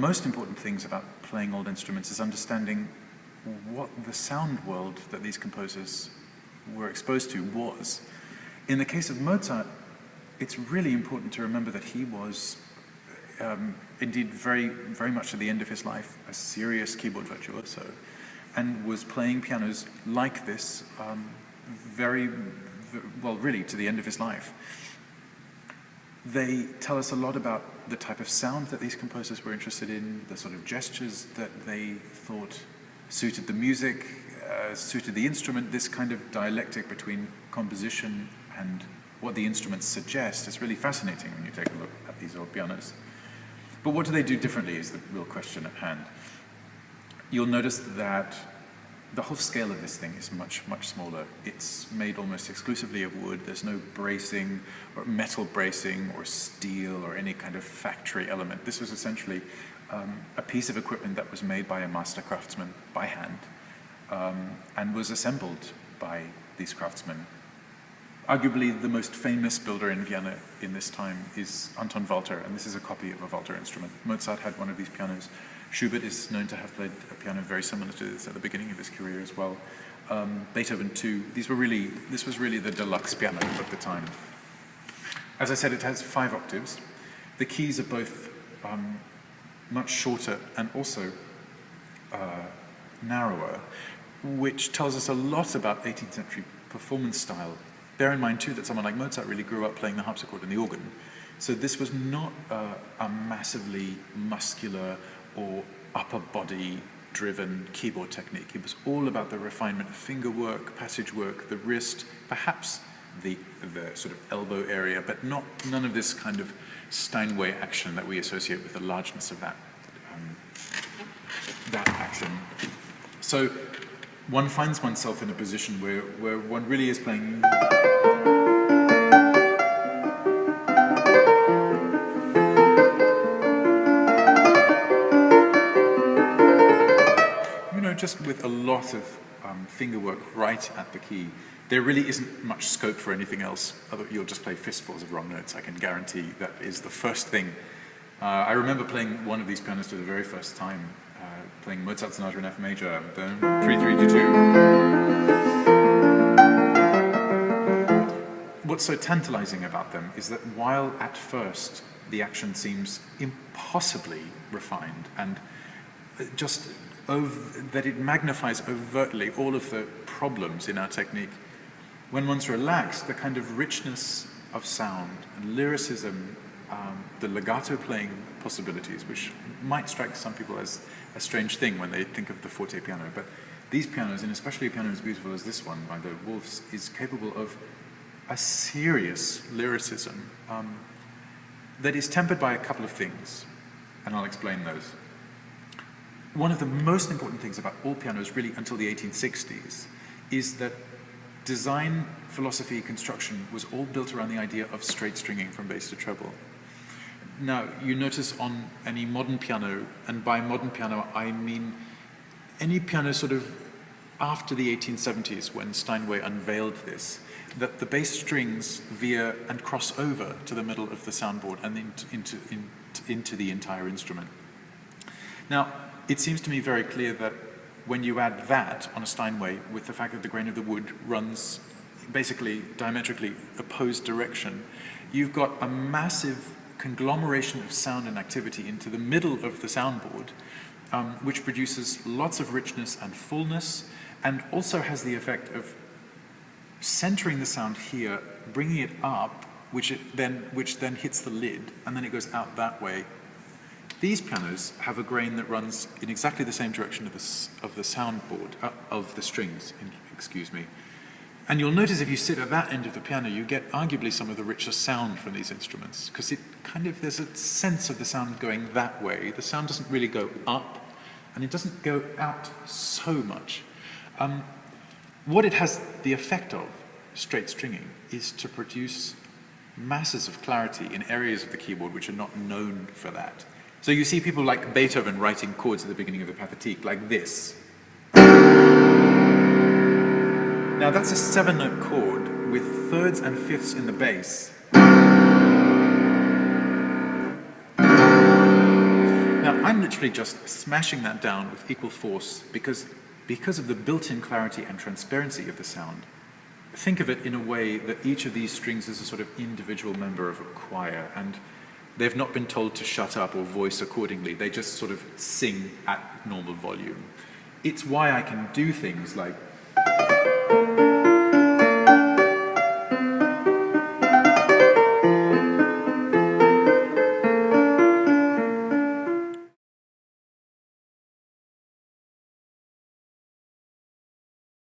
most important things about playing old instruments is understanding what the sound world that these composers were exposed to was. In the case of Mozart, it's really important to remember that he was indeed very, very much at the end of his life, a serious keyboard virtuoso, and was playing pianos like this well, really to the end of his life. They tell us a lot about the type of sound that these composers were interested in, the sort of gestures that they thought suited the music, suited the instrument. This kind of dialectic between composition and what the instruments suggest is really fascinating when you take a look at these old pianos. But what do they do differently is the real question at hand. You'll notice that the whole scale of this thing is much, much smaller. It's made almost exclusively of wood. There's no bracing or metal bracing or steel or any kind of factory element. This was essentially a piece of equipment that was made by a master craftsman by hand and was assembled by these craftsmen. Arguably the most famous builder in Vienna in this time is Anton Walter, and this is a copy of a Walter instrument. Mozart had one of these pianos. Schubert is known to have played a piano very similar to this at the beginning of his career as well. Beethoven too. This was really the deluxe piano of the time. As I said, it has 5 octaves. The keys are both much shorter and also narrower, which tells us a lot about 18th century performance style. Bear in mind too that someone like Mozart really grew up playing the harpsichord and the organ. So this was not a massively muscular or upper body driven keyboard technique. It was all about the refinement of finger work, passage work, the wrist, perhaps the sort of elbow area, but none of this kind of Steinway action that we associate with the largeness of that action. So one finds oneself in a position where one really is playing just with a lot of finger work right at the key. There really isn't much scope for anything else. You'll just play fistfuls of wrong notes, I can guarantee. That is the first thing. I remember playing one of these pianos for the very first time, playing Mozart Sonata in F major, 3-3-2-2. What's so tantalizing about them is that while at first the action seems impossibly refined and just that it magnifies overtly all of the problems in our technique, when one's relaxed, the kind of richness of sound and lyricism, the legato playing possibilities, which might strike some people as a strange thing when they think of the Fortepiano, but these pianos, and especially a piano as beautiful as this one by the Wolves, is capable of a serious lyricism that is tempered by a couple of things, and I'll explain those. One of the most important things about all pianos, really until the 1860s, is that design, philosophy, construction was all built around the idea of straight stringing from bass to treble. Now, you notice on any modern piano, and by modern piano I mean any piano sort of after the 1870s when Steinway unveiled this, that the bass strings veer and cross over to the middle of the soundboard and into the entire instrument. Now, it seems to me very clear that when you add that on a Steinway with the fact that the grain of the wood runs basically diametrically opposed direction, you've got a massive conglomeration of sound and activity into the middle of the soundboard, which produces lots of richness and fullness, and also has the effect of centering the sound here, bringing it up, which then hits the lid, and then it goes out that way. These pianos have a grain that runs in exactly the same direction of the soundboard, of the strings, excuse me. And you'll notice if you sit at that end of the piano, you get arguably some of the richer sound from these instruments, because there's a sense of the sound going that way. The sound doesn't really go up, and it doesn't go out so much. What it has the effect of, straight stringing, is to produce masses of clarity in areas of the keyboard which are not known for that. So you see people like Beethoven writing chords at the beginning of the Pathétique, like this. Now that's a 7-note chord with thirds and fifths in the bass. Now I'm I'm literally just smashing that down with equal force because of the built-in clarity and transparency of the sound. Think of it in a way that each of these strings is a sort of individual member of a choir, and they've not been told to shut up or voice accordingly. They just sort of sing at normal volume. It's why I can do things like